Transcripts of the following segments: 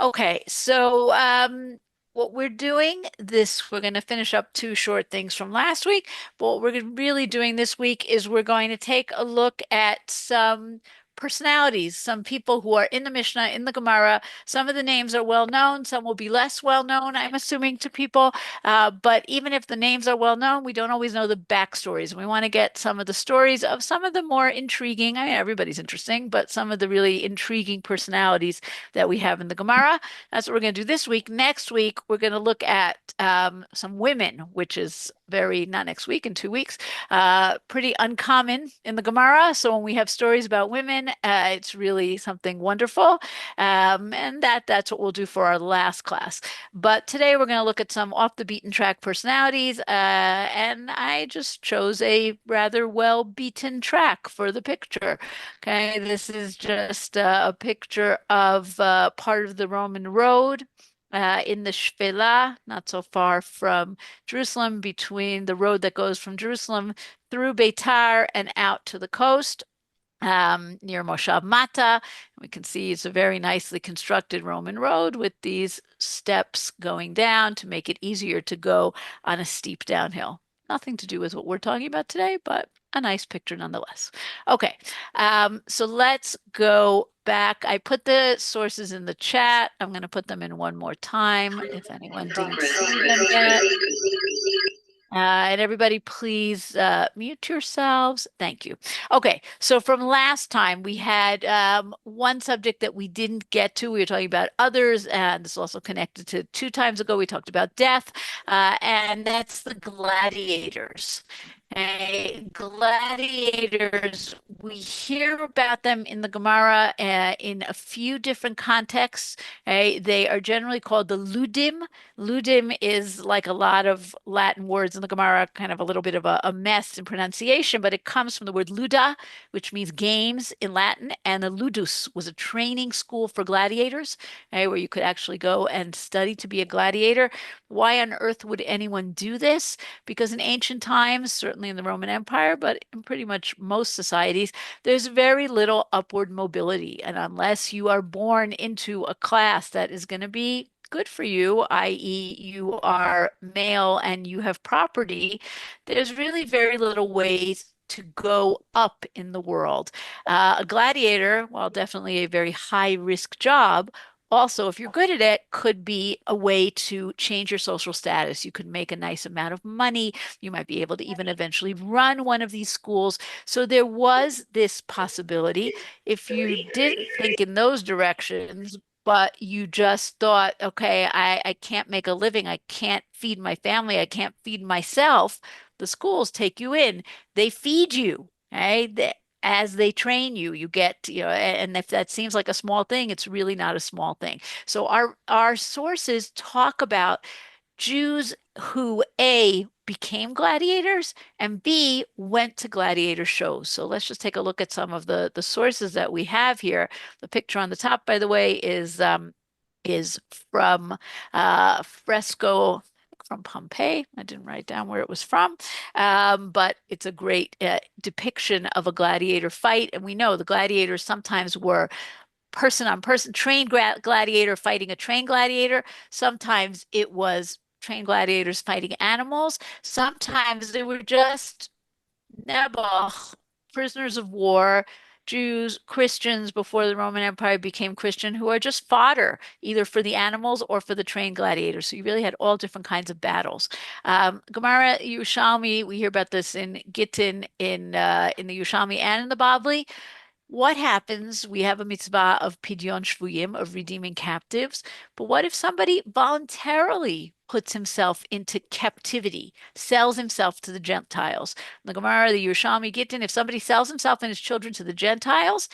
Okay, so what we're doing we're going to finish up two short things from last week, but what we're really doing this week is we're going to take a look at some personalities, some people who are in the Mishnah, in the Gemara. Some of the names are well known, some will be less well known, I'm assuming, to people. But even if the names are well known, we don't always know the backstories. We want to get some of the stories of some of the more intriguing, I mean, everybody's interesting, but some of the really intriguing personalities that we have in the Gemara. That's what we're going to do this week. Next week, we're going to look at some women, which is not next week, in 2 weeks, pretty uncommon in the Gemara. So when we have stories about women, it's really something wonderful. And that's what we'll do for our last class. But today we're going to look at some off the beaten track personalities. And I just chose a rather well beaten track for the picture. Okay, this is just a picture of part of the Roman road in the Shvela, not so far from Jerusalem, between the road that goes from Jerusalem through Beitar and out to the coast. Near Moshav Mata. We can see it's a very nicely constructed Roman road with these steps going down to make it easier to go on a steep downhill. Nothing to do with what we're talking about today, but a nice picture nonetheless. Okay, so let's go back. I put the sources in the chat. I'm going to put them in one more time if anyone didn't see them yet. And everybody, please mute yourselves. Thank you. Okay, so from last time, we had one subject that we didn't get to. We were talking about others, and this is also connected to 2 times ago. We talked about death, and that's the gladiators. Gladiators, we hear about them in the Gemara in a few different contexts. They are generally called the ludim. Ludim is like a lot of Latin words in the Gemara, kind of a little bit of a mess in pronunciation, but it comes from the word luda, which means games in Latin. And the ludus was a training school for gladiators, where you could actually go and study to be a gladiator. Why on earth would anyone do this? Because in ancient times, certainly in the Roman Empire, but in pretty much most societies, there's very little upward mobility. And unless you are born into a class that is going to be good for you, i.e., you are male and you have property, there's really very little ways to go up in the world. A gladiator, while definitely a very high risk job, also, if you're good at it, could be a way to change your social status. You could make a nice amount of money. You might be able to even eventually run one of these schools. So there was this possibility. If you didn't think in those directions, but you just thought, okay, I can't make a living. I can't feed my family. I can't feed myself. The schools take you in. They feed you. Okay? As they train you, you get, and if that seems like a small thing, it's really not a small thing. So our sources talk about Jews who A, became gladiators and B, went to gladiator shows. So let's just take a look at some of the sources that we have here. The picture on the top, by the way, is from fresco from Pompeii. I didn't write down where it was from, but it's a great depiction of a gladiator fight. And we know the gladiators sometimes were person on person, trained gladiator fighting a trained gladiator. Sometimes it was trained gladiators fighting animals. Sometimes they were just Nebuch, prisoners of war, Jews, Christians before the Roman Empire became Christian, who are just fodder, either for the animals or for the trained gladiators. So you really had all different kinds of battles. Gemara, Yerushalmi, we hear about this in Gittin, in the Yerushalmi and in the Bavli. What happens? We have a mitzvah of pidyon shvuyim, of redeeming captives. But what if somebody voluntarily puts himself into captivity, sells himself to the Gentiles? The Gemara, the Yerushalmi Gittin, if somebody sells himself and his children to the Gentiles,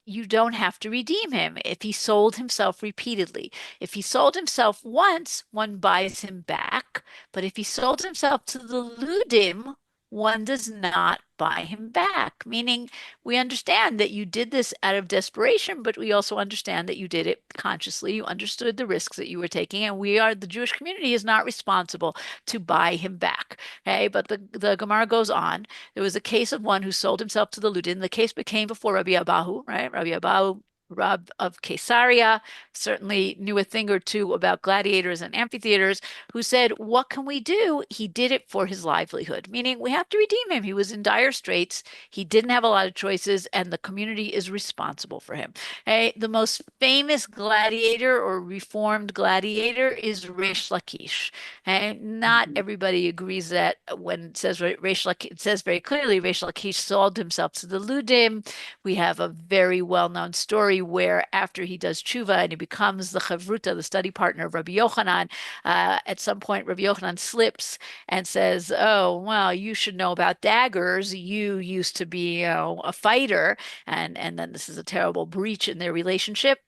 you don't have to redeem him if he sold himself repeatedly. If he sold himself once, one buys him back. But if he sold himself to the Ludim, one does not buy him back, meaning we understand that you did this out of desperation, but we also understand that you did it consciously. You understood the risks that you were taking, and the Jewish community is not responsible to buy him back. Okay, but the Gemara goes on. There was a case of one who sold himself to the Ludin. The case became before Rabbi Abahu, right? Rabbi Abahu Rab of Caesarea certainly knew a thing or two about gladiators and amphitheaters, who said, what can we do? He did it for his livelihood, meaning we have to redeem him. He was in dire straits. He didn't have a lot of choices, and the community is responsible for him. Okay? The most famous gladiator or reformed gladiator is Rish Lakish. Okay? Not Mhm. everybody agrees that when it says Rish Lakish, it says very clearly Rish Lakish sold himself to the Ludim. We have a very well-known story where after he does tshuva and he becomes the chavruta, the study partner of Rabbi Yochanan, at some point Rabbi Yochanan slips and says, "Oh, well, you should know about daggers. You used to be, a fighter," and then this is a terrible breach in their relationship.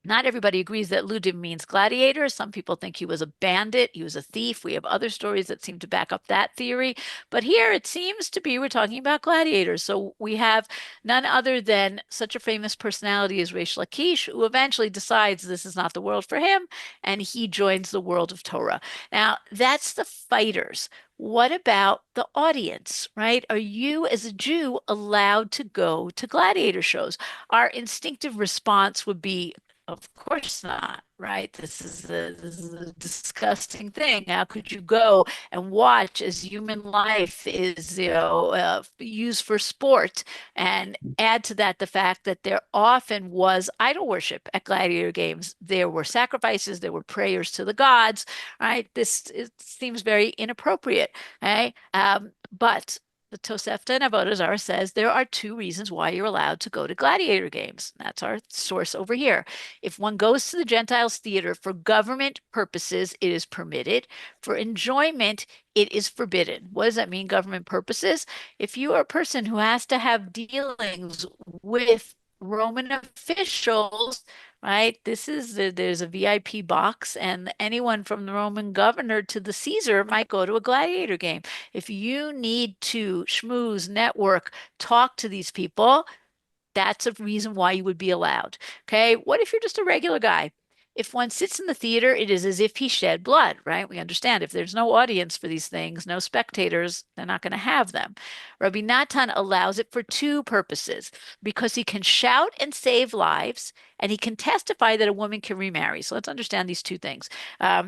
Not everybody agrees that Ludim means gladiator. Some people think he was a bandit, he was a thief. We have other stories that seem to back up that theory. But here it seems to be we're talking about gladiators. So we have none other than such a famous personality as Reish Lakish, who eventually decides this is not the world for him, and he joins the world of Torah. Now, that's the fighters. What about the audience, right? Are you, as a Jew, allowed to go to gladiator shows? Our instinctive response would be, of course not, right? This is a disgusting thing. How could you go and watch as human life is, used for sport? And add to that the fact that there often was idol worship at gladiator games. There were sacrifices, there were prayers to the gods, right? This it seems very inappropriate, right? But the Tosefta and Avodah Zarah says there are two reasons why you're allowed to go to gladiator games. That's our source over here. If one goes to the Gentiles theater for government purposes, it is permitted. For enjoyment, it is forbidden. What does that mean, government purposes? If you are a person who has to have dealings with Roman officials, right? There's a VIP box, and anyone from the Roman governor to the Caesar might go to a gladiator game. If you need to schmooze, network, talk to these people, that's a reason why you would be allowed. Okay. What if you're just a regular guy? If one sits in the theater, it is as if he shed blood, right? We understand if there's no audience for these things, no spectators, they're not going to have them. Rabbi Natan allows it for two purposes because he can shout and save lives, and he can testify that a woman can remarry. So let's understand these two things.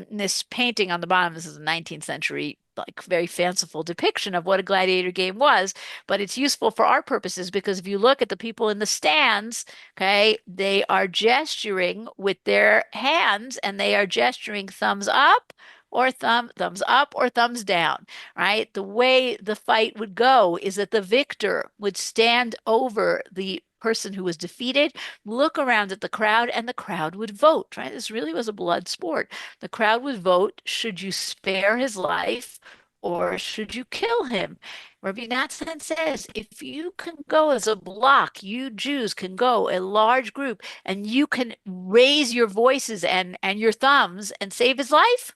This painting on the bottom, this is a 19th century, like very fanciful depiction of what a gladiator game was, but it's useful for our purposes because if you look at the people in the stands, okay, they are gesturing with their hands and they are gesturing thumbs up or thumbs up or thumbs down, right? The way the fight would go is that the victor would stand over the person who was defeated, look around at the crowd, and the crowd would vote, right? This really was a blood sport. The crowd would vote, should you spare his life or should you kill him? Rabbi Natsan says, if you can go as a block, you Jews can go, a large group, and you can raise your voices and your thumbs and save his life,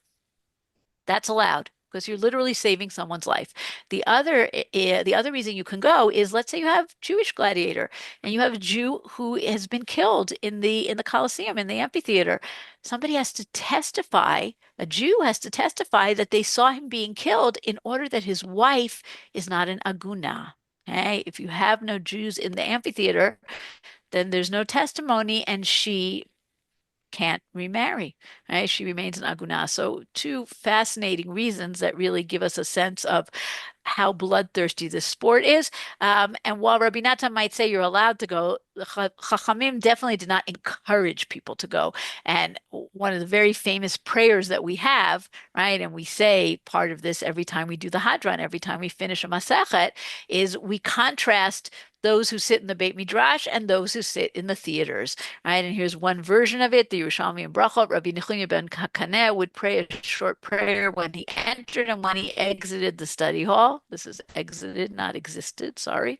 that's allowed because you're literally saving someone's life. The other reason you can go is, let's say you have Jewish gladiator and you have a Jew who has been killed in the Colosseum, in the amphitheater. Somebody has to testify, a Jew has to testify that they saw him being killed in order that his wife is not an aguna. Okay? If you have no Jews in the amphitheater, then there's no testimony and she can't remarry, right? She remains an aguna. So two fascinating reasons that really give us a sense of how bloodthirsty this sport is. And while Rabbi Natan might say you're allowed to go, the Chachamim definitely did not encourage people to go. And one of the very famous prayers that we have, right, and we say part of this every time we do the Hadran, every time we finish a Masechet, is we contrast those who sit in the Beit Midrash and those who sit in the theaters, right? And here's one version of it. The Yerushalmi and Brachot, Rabbi Nechemia ben Hakaneh would pray a short prayer when he entered and when he exited the study hall. This is exited, not existed, sorry.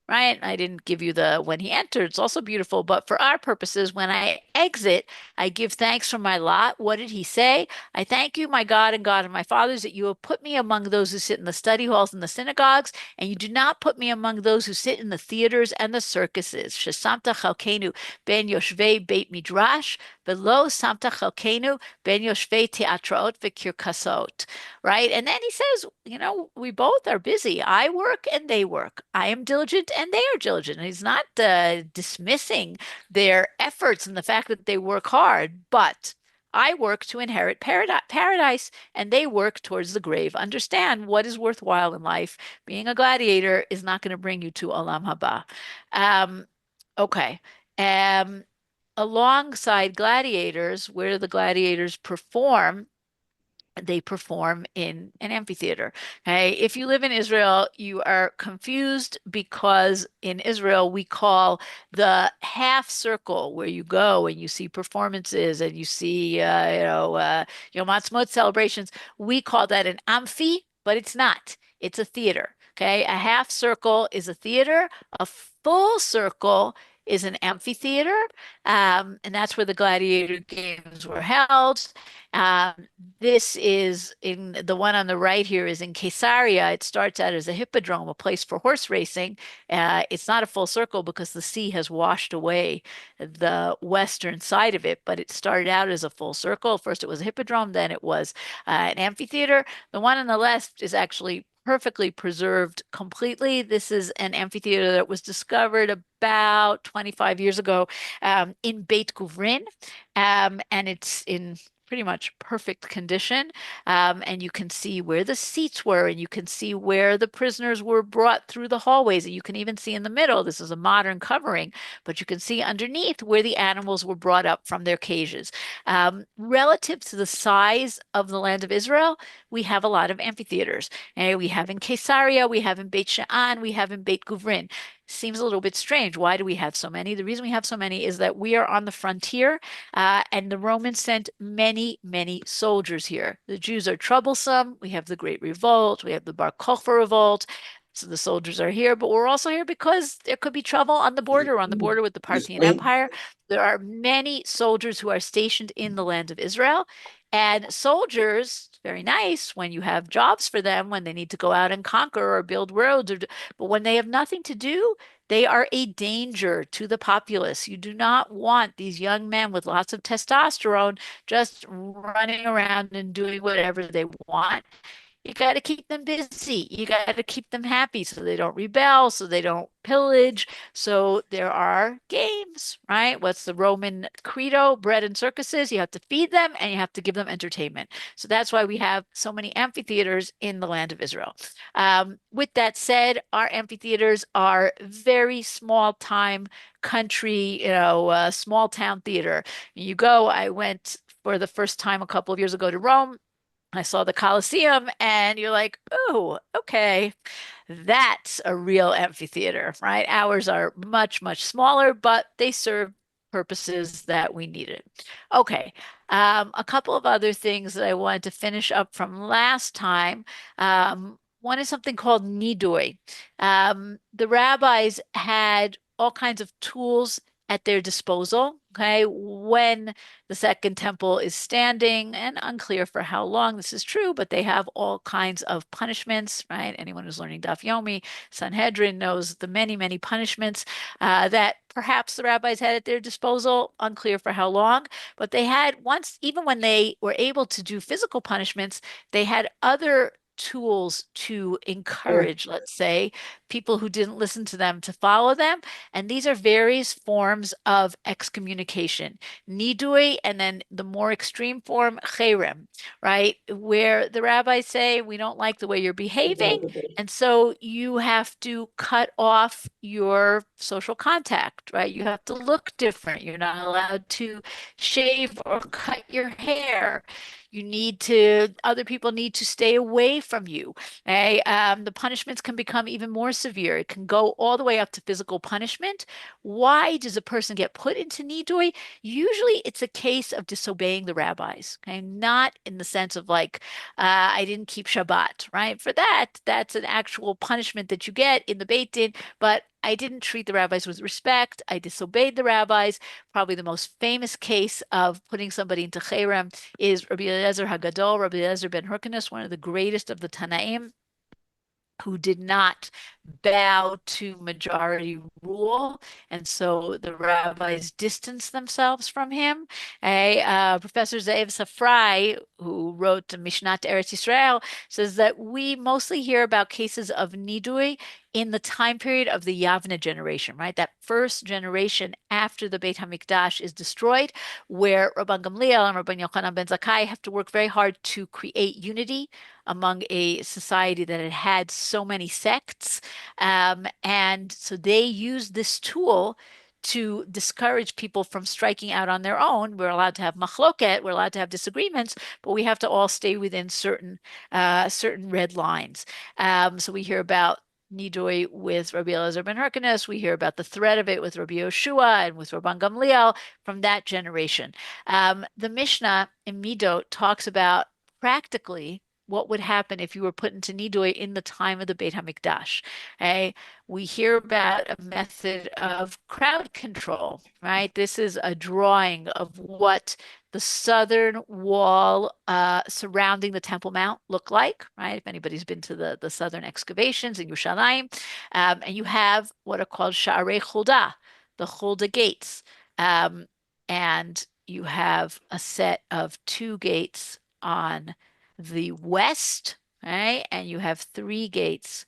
Right? I didn't give you the when he entered. It's also beautiful, but for our purposes, when I exit, I give thanks for my lot. What did he say? I thank you, my God and God of my fathers, that you have put me among those who sit in the study halls and the synagogues, and you do not put me among those who sit in the theaters and the circuses. Shesamta chalkenu ben yoshvei beit midrash, velo samta chalkenu ben yoshvei teatraot v'kirkasot. Right? And then he says, we both are busy. I work and they work. I am diligent and they are diligent. He's not dismissing their efforts and the fact that they work hard, but I work to inherit paradise, and they work towards the grave. Understand what is worthwhile in life. Being a gladiator is not going to bring you to Olam Haba. Um, okay. Um, Alongside gladiators, where do the gladiators perform? They perform in an amphitheater. Okay. If you live in Israel, you are confused because in Israel we call the half circle where you go and you see performances and you see, Yom Ha'atzmaut celebrations. We call that an amphi, but it's not. It's a theater. Okay. A half circle is a theater. A full circle is an amphitheater. And that's where the gladiator games were held. Um, this is in the one on the right here is in Caesarea. It starts out as a hippodrome, a place for horse racing. It's not a full circle because the sea has washed away the western side of it, but it started out as a full circle. First, it was a hippodrome, then it was an amphitheater. The one on the left is actually perfectly preserved completely. This is an amphitheater that was discovered about 25 years ago in Beit Guvrin, and it's in pretty much perfect condition. And you can see where the seats were, and you can see where the prisoners were brought through the hallways. And you can even see in the middle, this is a modern covering, but you can see underneath where the animals were brought up from their cages. Relative to the size of the land of Israel, we have a lot of amphitheaters. And we have in Caesarea, we have in Beit She'an, we have in Beit Guvrin. Seems a little bit strange. Why do we have so many? The reason we have so many is that we are on the frontier, and the Romans sent many, many soldiers here. The Jews are troublesome. We have the Great Revolt. We have the Bar Kokhba Revolt. So the soldiers are here, but we're also here because there could be trouble on the border with the Parthian Empire. There are many soldiers who are stationed in the land of Israel. And soldiers, very nice when you have jobs for them, when they need to go out and conquer or build roads, but when they have nothing to do, they are a danger to the populace. You do not want these young men with lots of testosterone just running around and doing whatever they want. You got to keep them busy. You got to keep them happy so they don't rebel, so they don't pillage. So there are games, right? What's the Roman credo? Bread and circuses. You have to feed them and you have to give them entertainment. So that's why we have so many amphitheaters in the land of Israel. With that said, our amphitheaters are very small time country, small town theater. You go, I went for the first time a couple of years ago to Rome. I saw the Colosseum, and you're like, oh, okay, that's a real amphitheater, right? Ours are much, much smaller, but they serve purposes that we needed. Okay, a couple of other things that I wanted to finish up from last time. One is something called nidui. The rabbis had all kinds of tools at their disposal. Okay, when the second temple is standing, and unclear for how long this is true, but they have all kinds of punishments, right? Anyone who's learning Daf Yomi, Sanhedrin knows the many, many punishments that perhaps the rabbis had at their disposal, unclear for how long, but they had once, even when they were able to do physical punishments, they had other tools to encourage, let's say, people who didn't listen to them to follow them. And these are various forms of excommunication. Nidui, and then the more extreme form, cherem, right? Where the rabbis say, we don't like the way you're behaving, and so you have to cut off your social contact, right? You have to look different. You're not allowed to shave or cut your hair. Other people need to stay away from you. Okay? The punishments can become even more severe. It can go all the way up to physical punishment. Why does a person get put into nidui? Usually it's a case of disobeying the rabbis, okay? Not in the sense of like, I didn't keep Shabbat, right? For that, that's an actual punishment that you get in the Beit Din, but I didn't treat the rabbis with respect. I disobeyed the rabbis. Probably the most famous case of putting somebody into cherem is Rabbi Eliezer Hagadol, Rabbi Eliezer ben Hyrcanus, one of the greatest of the Tanaim, who did not bow to majority rule. And so the rabbis distance themselves from him. Professor Ze'ev Safrai, who wrote the Mishnat Eretz Yisrael, says that we mostly hear about cases of nidui in the time period of the Yavna generation, right? That first generation after the Beit HaMikdash is destroyed, where Rabban Gamliel and Rabban Yochanan ben Zakkai have to work very hard to create unity among a society that had had so many sects. And so they use this tool to discourage people from striking out on their own. We're allowed to have machloket, we're allowed to have disagreements, but we have to all stay within certain red lines. So we hear about Nidoi with Rabbi Elazar ben Hyrcanus. We hear about the threat of it with Rabbi Yoshua and with Rabban Gamliel from that generation. The Mishnah in Midot talks about practically what would happen if you were put into Nidoi in the time of the Beit HaMikdash. Okay? We hear about a method of crowd control, right? This is a drawing of what the southern wall surrounding the Temple Mount look like, right? If anybody's been to the southern excavations in Yerushalayim, and you have what are called Sha'arei Huldah, the Huldah gates, and you have a set of two gates on the west, right? And you have three gates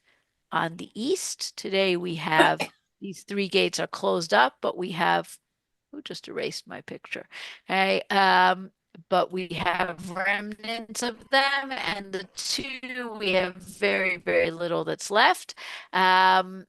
on the east. Today we have these three gates are closed up, but we have who just erased my picture. Okay. But we have remnants of them, and the two we have very, very little that's left. But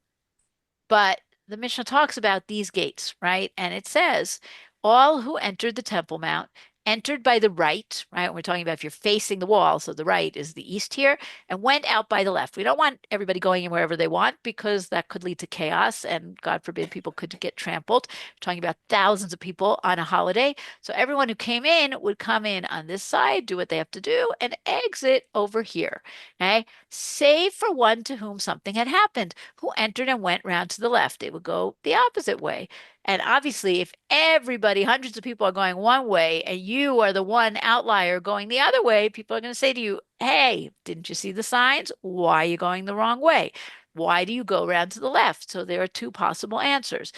the Mishnah talks about these gates, right? And it says, all who entered the Temple Mount entered by the right, right? We're talking about if you're facing the wall, so the right is the east here, and went out by the left. We don't want everybody going in wherever they want because that could lead to chaos, and God forbid people could get trampled. We're talking about thousands of people on a holiday. So everyone who came in would come in on this side, do what they have to do, and exit over here. Okay. Save for one to whom something had happened, who entered and went round to the left. They would go the opposite way. And obviously, if everybody, hundreds of people are going one way and you are the one outlier going the other way, people are going to say to you, hey, didn't you see the signs? Why are you going the wrong way? Why do you go around to the left? So there are two possible answers.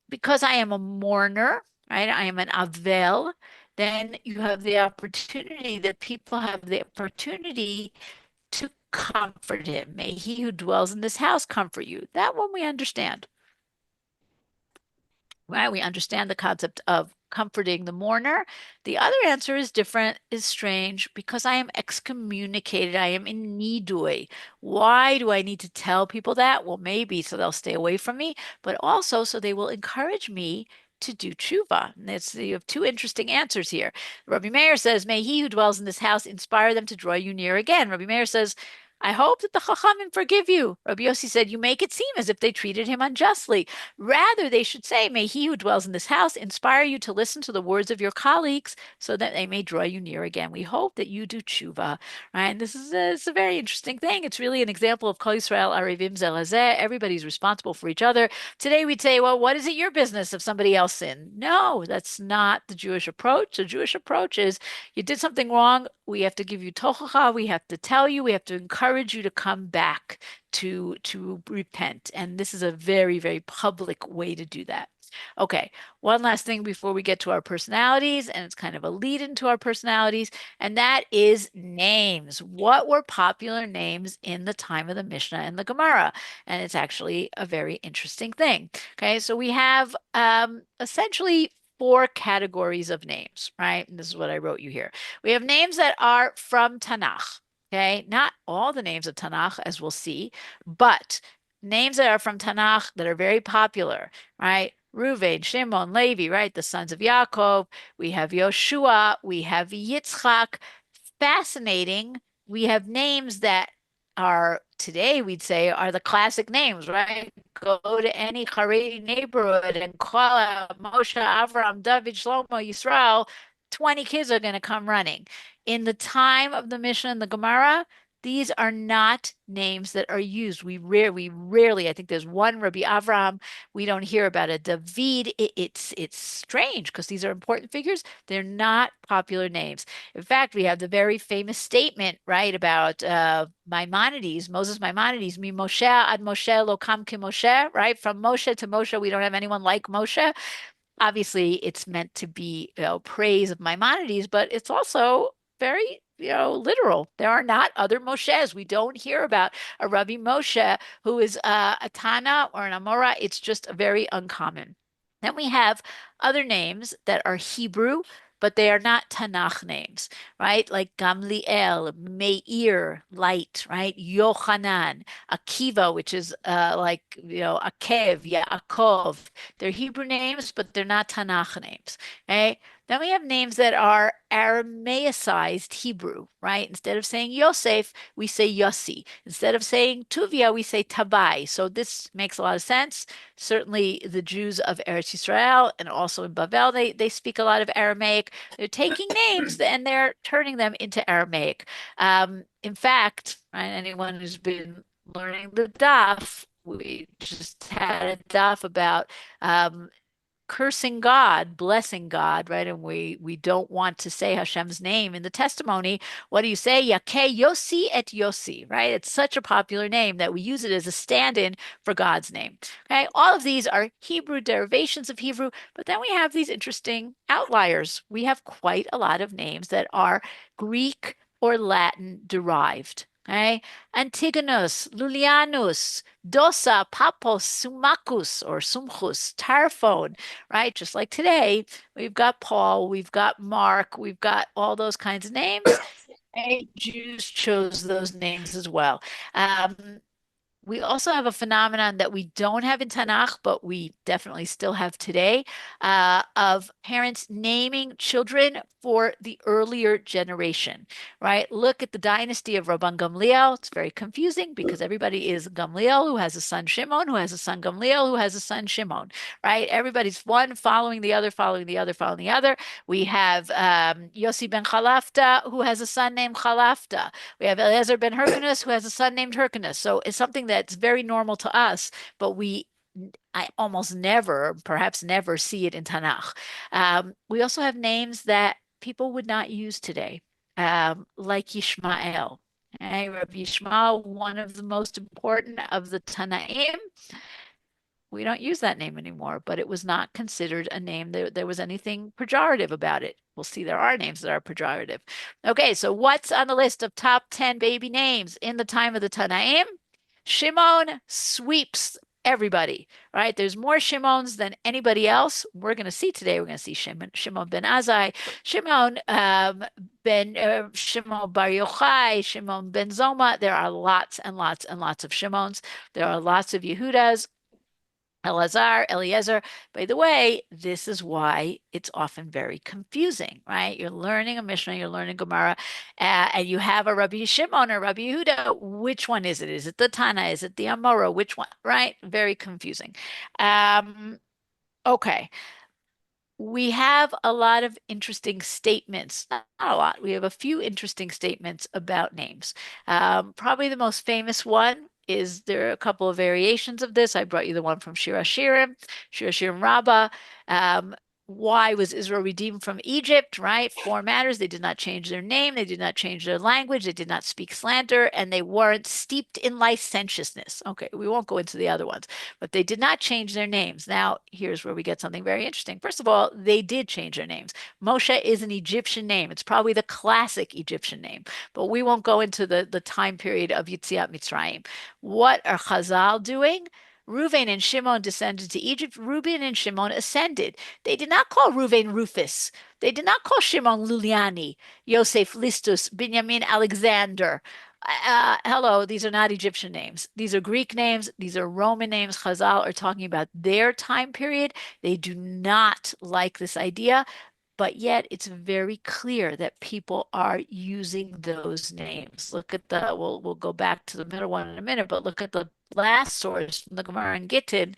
Because I am a mourner, right? I am an avel, then you have the opportunity that people have the opportunity to comfort him. May he who dwells in this house comfort you. That one we understand. Right? We understand the concept of comforting the mourner. The other answer is different, is strange, because I am excommunicated. I am in nidui. Why do I need to tell people that? Well, maybe so they'll stay away from me, but also so they will encourage me to do tshuva. And you have two interesting answers here. Rabbi Meir says, may he who dwells in this house inspire them to draw you near again. Rabbi Meir says, I hope that the Chachamim forgive you. Rabbi Yossi said, you make it seem as if they treated him unjustly. Rather, they should say, may he who dwells in this house inspire you to listen to the words of your colleagues so that they may draw you near again. We hope that you do tshuva, right? And this is it's a very interesting thing. It's really an example of Kol Yisrael Arevim Zel Hazeh. Everybody's responsible for each other. Today we'd say, well, what is it your business if somebody else sinned? No, that's not the Jewish approach. The Jewish approach is you did something wrong. We have to give you tochacha. We have to tell you. We have to encourage you to come back to repent. And this is a very, very public way to do that. Okay, one last thing before we get to our personalities, and it's kind of a lead into our personalities, and that is names. What were popular names in the time of the Mishnah and the Gemara? And it's actually a very interesting thing. Okay, so we have essentially four categories of names, right? And this is what I wrote you here. We have names that are from Tanakh. Okay, not all the names of Tanakh, as we'll see, but names that are from Tanakh that are very popular, right? Reuven, Shimon, Levi, right? The sons of Yaakov. We have Yoshua. We have Yitzchak. Fascinating. We have names that are today, we'd say, are the classic names, right? Go to any Haredi neighborhood and call out Moshe, Avram, David, Shlomo, Yisrael. 20 kids are going to come running. In the time of the Mishnah and the Gemara, These are not names that are used. We rarely, I think there's one Rabbi Avraham. We don't hear about a David. It's strange because these are important figures. They're not popular names. In fact, we have the very famous statement, right, about Maimonides, Moses Maimonides, Mi Moshe ad Moshe lo kam ki Moshe, right? From Moshe to Moshe, we don't have anyone like Moshe. Obviously it's meant to be, praise of Maimonides, but it's also very, literal. There are not other Moshes. We don't hear about a Rabbi Moshe who is a Tana or an Amora. It's just very uncommon. Then we have other names that are Hebrew, but they are not Tanakh names, right? Like Gamliel, Meir, light, right? Yochanan, Akiva, which is like, Akev, Yaakov. They're Hebrew names, but they're not Tanakh names. Okay. Then we have names that are Aramaicized Hebrew, right? Instead of saying Yosef, we say Yossi. Instead of saying Tuvia, we say Tabai. So this makes a lot of sense. Certainly the Jews of Eretz Israel and also in Babel, they speak a lot of Aramaic. They're taking names and they're turning them into Aramaic. In fact, right, anyone who's been learning the daf, we just had a daf about cursing God, blessing God, right? And we don't want to say Hashem's name in the testimony. What do you say? Yake Yossi et Yossi, right? It's such a popular name that we use it as a stand-in for God's name. Okay, all of these are Hebrew derivations of Hebrew, but then we have these interesting outliers. We have quite a lot of names that are Greek or Latin derived. Okay, Antigonus, Lulianus, Dosa, Papos, Sumacus, or Sumchus, Tarphone, right? Just like today, we've got Paul, we've got Mark, we've got all those kinds of names. And Jews chose those names as well. Um, we also have a phenomenon that we don't have in Tanakh, but we definitely still have today, of parents naming children for the earlier generation, right? Look at the dynasty of Rabban Gamliel. It's very confusing because everybody is Gamliel who has a son Shimon, who has a son Gamliel, who has a son Shimon, right? Everybody's one following the other, following the other, following the other. We have Yossi ben Chalafta, who has a son named Chalafta. We have Eliezer ben Hyrcanus, who has a son named Hyrcanus. So it's something that's very normal to us, but I almost never, perhaps never see it in Tanakh. We also have names that people would not use today, like Yishmael. Okay, Rabbi Yishmael, one of the most important of the Tanaim. We don't use that name anymore, but it was not considered a name that there was anything pejorative about it. We'll see there are names that are pejorative. Okay, so what's on the list of top 10 baby names in the time of the Tanaim? Shimon sweeps everybody, right? There's more Shimons than anybody else. We're going to see today, we're going to see Shimon ben Azai, Shimon Bar Yochai, Shimon ben Zoma. There are lots and lots and lots of Shimons. There are lots of Yehudas. Elazar, Eliezer. By the way, this is why it's often very confusing, right? You're learning a Mishnah, you're learning Gemara, and you have a Rabbi Shimon or Rabbi Yehuda. Which one is it? Is it the Tana? Is it the Amora? Which one? Right? Very confusing. Okay. We have a lot of interesting statements. Not a lot. We have a few interesting statements about names. Probably the most famous one is there are a couple of variations of this. I brought you the one from Shir Hashirim Rabbah. Why was Israel redeemed from Egypt, right? Four matters. They did not change their name. They did not change their language. They did not speak slander, and they weren't steeped in licentiousness. Okay, we won't go into the other ones, but they did not change their names. Now, here's where we get something very interesting. First of all, they did change their names. Moshe is an Egyptian name. It's probably the classic Egyptian name, but we won't go into the time period of Yetziat Mitzrayim. What are Chazal doing? Reuven and Shimon descended to Egypt. Reuben and Shimon ascended. They did not call Reuven Rufus. They did not call Shimon Luliani, Yosef Listus, Binyamin Alexander. Hello, these are not Egyptian names. These are Greek names. These are Roman names. Chazal are talking about their time period. They do not like this idea, but yet it's very clear that people are using those names. Look at we'll go back to the middle one in a minute, but look at the last source from the Gemara in Gittin,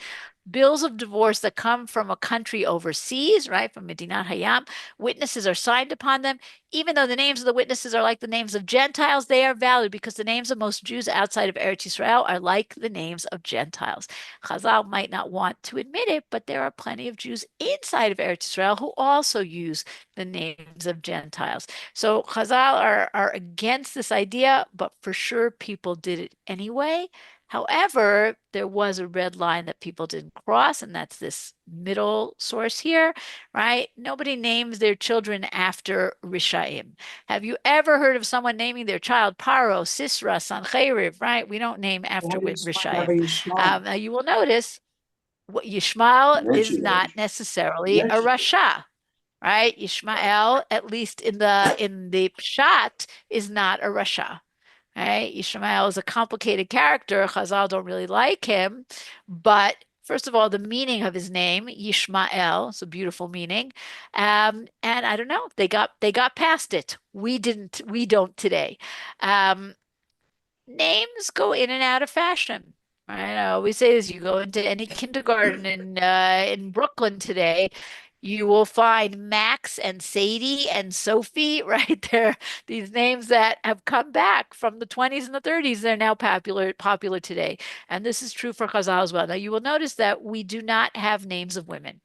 bills of divorce that come from a country overseas, right, from Medinat Hayam, witnesses are signed upon them. Even though the names of the witnesses are like the names of Gentiles, they are valid because the names of most Jews outside of Eretz Yisrael are like the names of Gentiles. Chazal might not want to admit it, but there are plenty of Jews inside of Eretz Yisrael who also use the names of Gentiles. So Chazal are against this idea, but for sure people did it anyway. However, there was a red line that people didn't cross, and that's this middle source here, right? Nobody names their children after Rishaim. Have you ever heard of someone naming their child Paro, Sisra, Sancheriv, right? We don't name after How do you explain Rishaim. Rabbi Yishmael? Now you will notice what Yishmael is Reggie, not Reggie, necessarily a Reggie. Rasha, right? Yishmael, at least in the Pshat, is not a Rasha. Right? Ishmael is a complicated character. Chazal don't really like him, but first of all, the meaning of his name, Yishmael, it's a beautiful meaning. And I don't know, they got past it. We didn't, we don't today. Um, Names go in and out of fashion. Right? I always say this, you go into any kindergarten in Brooklyn today, you will find Max and Sadie and Sophie right there. These names that have come back from the 20s and the 30s, they're now popular today. And this is true for Chazal as well. Now you will notice that we do not have names of women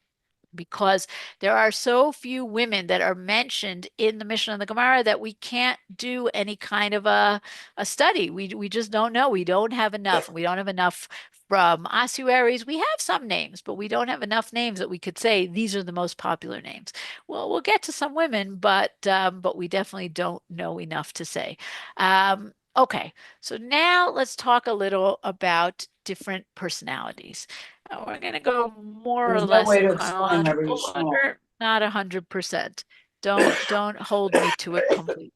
because there are so few women that are mentioned in the Mishnah and the Gemara that we can't do any kind of a study. We just don't know. We don't have enough. We don't have enough from ossuaries. We have some names, but we don't have enough names that we could say these are the most popular names. Well, we'll get to some women, but we definitely don't know enough to say. Okay, so now let's talk a little about different personalities. We're going to go more or There's no less way in to explain Rabbi chronological Yishmael. order, not 100%. Don't hold me to it completely.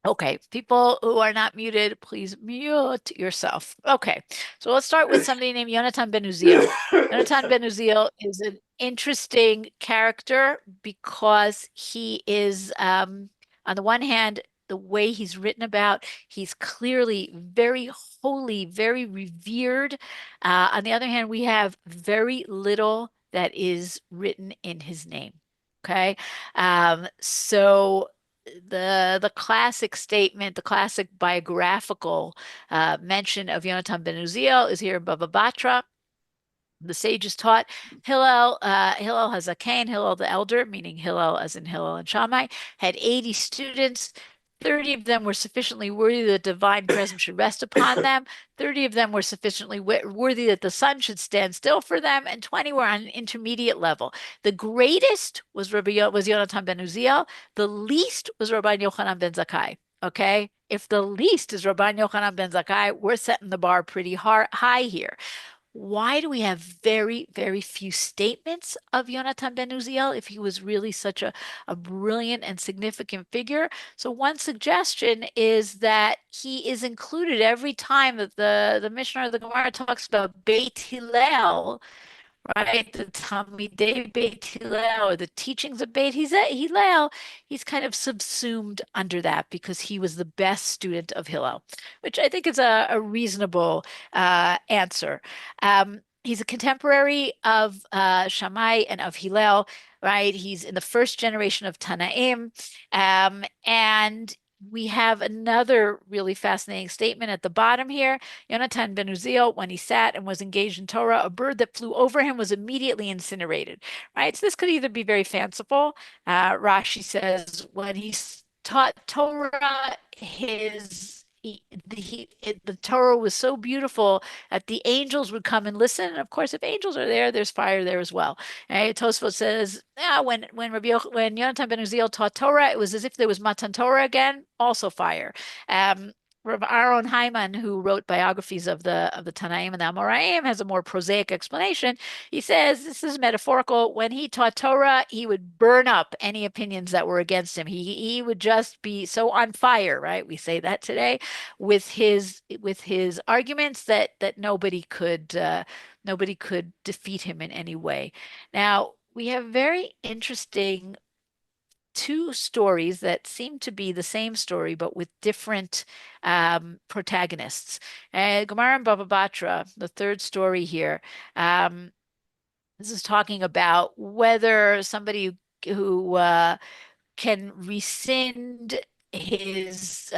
Okay, people who are not muted, please mute yourself. Okay, so let's start with somebody named Yonatan ben Uziel. Yonatan ben Uziel is an interesting character because he is, on the one hand, the way he's written about, he's clearly very holy, very revered. On the other hand, we have very little that is written in his name. Okay, so the classic statement, the classic biographical mention of Yonatan ben Uziel is here in Bava Batra. The sages taught Hillel has a Cain, Hillel the elder, meaning Hillel as in Hillel and Shammai, had 80 students. 30 of them were sufficiently worthy that divine presence should rest upon them. 30 of them were sufficiently worthy that the sun should stand still for them, and 20 were on an intermediate level. The greatest was Yonatan ben Uziel. The least was Rabbi Yochanan ben Zakkai. Okay, if the least is Rabbi Yochanan ben Zakkai, we're setting the bar pretty high here. Why do we have very, very few statements of Yonatan ben Uziel if he was really such a brilliant and significant figure? So one suggestion is that he is included every time that the Mishnah or the Gemara talks about Beit Hillel, right? The Talmidei Beit Hillel, or the teachings of Beit Hillel, he's kind of subsumed under that because he was the best student of Hillel, which I think is a reasonable answer. He's a contemporary of Shammai and of Hillel, right? He's in the first generation of Tanaim, and we have another really fascinating statement at the bottom here. Yonatan ben Uziel, when he sat and was engaged in Torah, a bird that flew over him was immediately incinerated, right? So this could either be very fanciful. Rashi says when he taught Torah, the Torah was so beautiful that the angels would come and listen. And of course, if angels are there, there's fire there as well. Right? Tosfot says, when Yonatan ben Uziel taught Torah, it was as if there was Matan Torah again, also fire. Um, Rav Aaron Hyman, who wrote biographies of the Tanaim and the Amoraim, has a more prosaic explanation. He says this is metaphorical. When he taught Torah, he would burn up any opinions that were against him. He would just be so on fire, right? We say that today with his arguments that nobody could defeat him in any way. Now we have very interesting two stories that seem to be the same story, but with different protagonists. Gemara and Baba Batra, the third story here, this is talking about whether somebody who can rescind his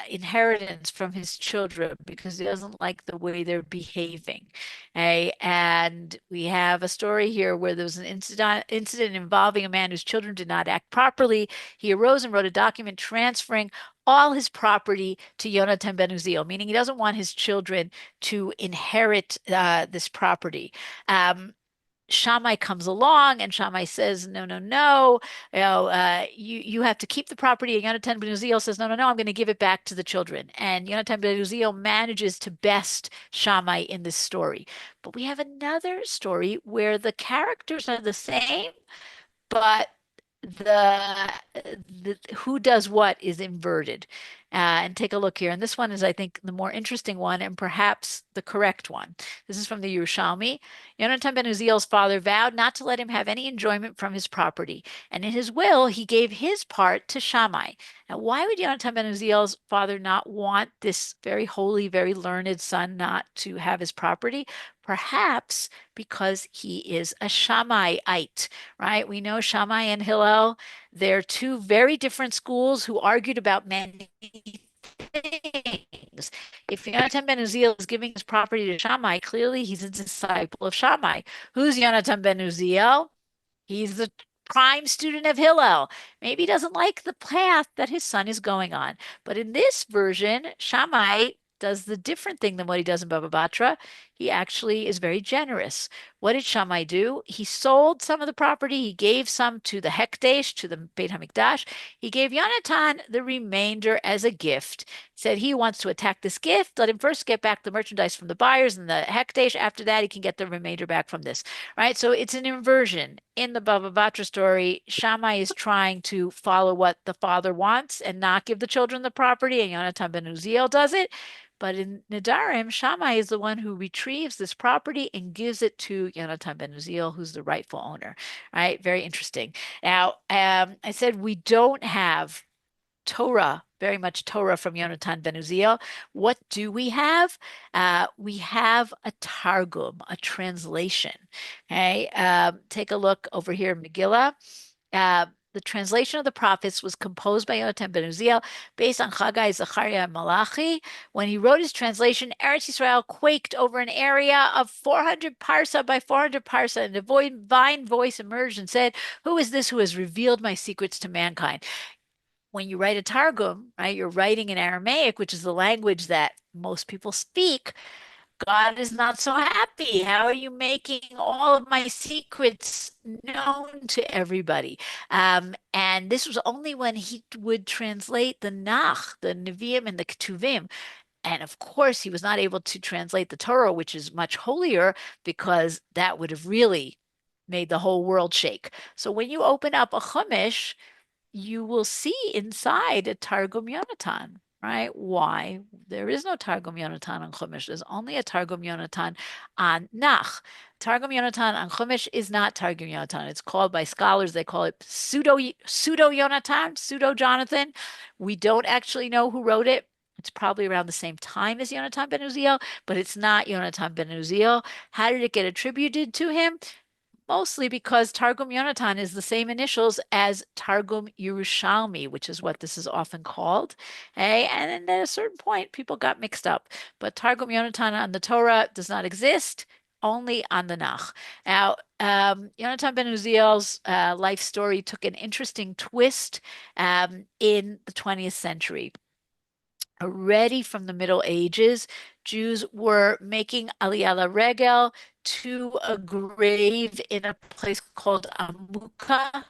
inheritance from his children because he doesn't like the way they're behaving. Okay? And we have a story here where there was an incident involving a man whose children did not act properly. He arose and wrote a document transferring all his property to Yonatan ben Uziel, meaning he doesn't want his children to inherit this property. Shammai comes along and Shammai says, no, no, no, you have to keep the property. And Yonatan ben Uziel says, no, no, no, I'm going to give it back to the children. And Yonatan ben Uziel manages to best Shammai in this story. But we have another story where the characters are the same, but the who does what is inverted. And take a look here. And this one is, I think, the more interesting one and perhaps the correct one. This is from the Yerushalmi. Yonatan ben Uziel's father vowed not to let him have any enjoyment from his property. And in his will, he gave his part to Shammai. Now, why would Yonatan ben Uziel's father not want this very holy, very learned son not to have his property? Perhaps because he is a Shammaiite, right? We know Shammai and Hillel, they're two very different schools who argued about many things. If Yonatan ben Uziel is giving his property to Shammai, clearly he's a disciple of Shammai. Who's Yonatan ben Uziel? He's the prime student of Hillel. Maybe he doesn't like the path that his son is going on. But in this version, Shammai does the different thing than what he does in Baba Batra. He actually is very generous. What did Shammai do? He sold some of the property. He gave some to the Hekdesh, to the Beit HaMikdash. He gave Yonatan the remainder as a gift. Said he wants to attack this gift. Let him first get back the merchandise from the buyers and the Hekdesh. After that, he can get the remainder back from this. Right? So it's an inversion. In the Baba Batra story, Shammai is trying to follow what the father wants and not give the children the property, and Yonatan ben Uziel does it. But in Nedarim, Shammai is the one who retrieves this property and gives it to Yonatan ben Uziel, who's the rightful owner. Right? Very interesting. Now, I said we don't have Torah, very much Torah from Yonatan ben Uziel. What do we have? We have a Targum, a translation. Okay, take a look over here in Megillah. The translation of the prophets was composed by Yonatan ben Uziel based on Haggai, Zechariah, and Malachi. When he wrote his translation, Eretz Yisrael quaked over an area of 400 parsa by 400 parsa, and a divine voice emerged and said, "Who is this who has revealed my secrets to mankind?" When you write a Targum, right, you're writing in Aramaic, which is the language that most people speak. God is not so happy. How are you making all of my secrets known to everybody? And this was only when he would translate the Nach, the Nevi'im, and the Ketuvim. And of course, he was not able to translate the Torah, which is much holier, because that would have really made the whole world shake. So when you open up a Chumash, you will see inside a Targum Yonatan, right? Why? There is no Targum Yonatan on Chumash. There's only a Targum Yonatan on Nach. Targum Yonatan on Chumash is not Targum Yonatan. It's called by scholars, they call it pseudo Yonatan, pseudo Jonathan. We don't actually know who wrote it. It's probably around the same time as Yonatan ben Uziel, but it's not Yonatan ben Uziel. How did it get attributed to him? Mostly because Targum Yonatan is the same initials as Targum Yerushalmi, which is what this is often called. Okay? And then at a certain point, people got mixed up. But Targum Yonatan on the Torah does not exist, only on the Nach. Now, Yonatan ben Uziel's life story took an interesting twist in the 20th century. Already from the Middle Ages, Jews were making Aliyah Regel to a grave in a place called Amuka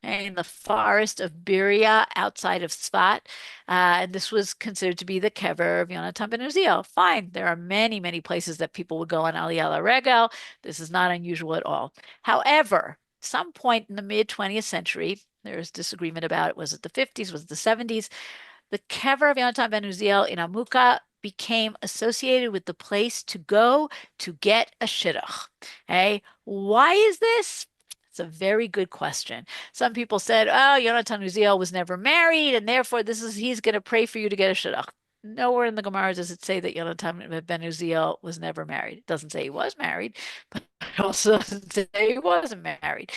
in the forest of Biria outside of Sfat. And this was considered to be the kever of Yonatan ben Uziel. Fine, there are many, many places that people would go on Aliyah Regel. This is not unusual at all. However, some point in the mid-20th century, there's disagreement about it. Was it the 50s? Was it the 70s? The kever of Yonatan ben Uziel in Amuka became associated with the place to go to get a shidduch. Okay, why is this? It's It's a very good question. Some people said, oh, Yonatan Uziel was never married, and therefore he's going to pray for you to get a shidduch. Nowhere in the Gemara does it say that Yonatan ben Uziel was never married. It doesn't say he was married, but it also doesn't say he wasn't married.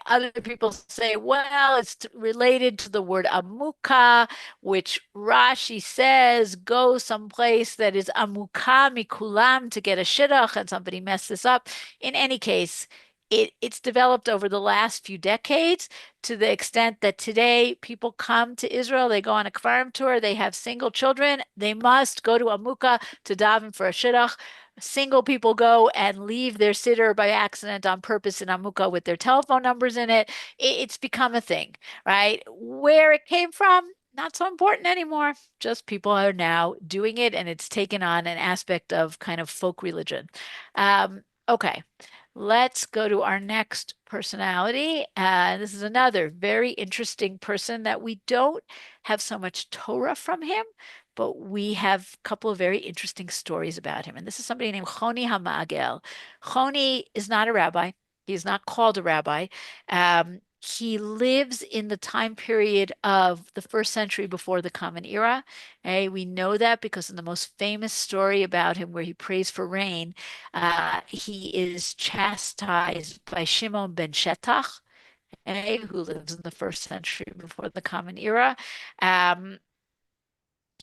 Other people say, well, it's related to the word amuka, which Rashi says go someplace that is amuka mikulam to get a shidduch, and somebody messed this up. In any case, it's developed over the last few decades to the extent that today people come to Israel, they go on a Kfarim tour, they have single children, they must go to Amuka to daven for a shidduch. Single people go and leave their sitter by accident on purpose in Amuka with their telephone numbers in it. It's become a thing, right? Where it came from, not so important anymore. Just people are now doing it, and it's taken on an aspect of kind of folk religion. Okay, let's go to our next personality. This is another very interesting person that we don't have so much Torah from him, but we have a couple of very interesting stories about him. And this is somebody named Choni HaMa'agel. Choni is not a rabbi. He is not called a rabbi. He lives in the time period of the first century before the Common Era. We know that because in the most famous story about him, where he prays for rain, he is chastised by Shimon ben Shetach, who lives in the first century before the Common Era.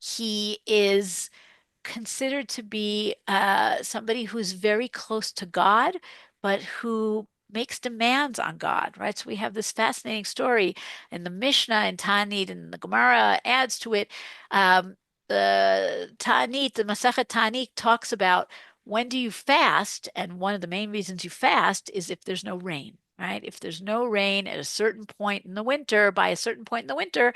He is considered to be somebody who's very close to God, but who makes demands on God, right? So we have this fascinating story in the Mishnah and Ta'anit, and the Gemara adds to it. The Ta'anit, the Masechet Ta'anit talks about when do you fast, and one of the main reasons you fast is if there's no rain. Right? If there's no rain at a certain point in the winter, by a certain point in the winter,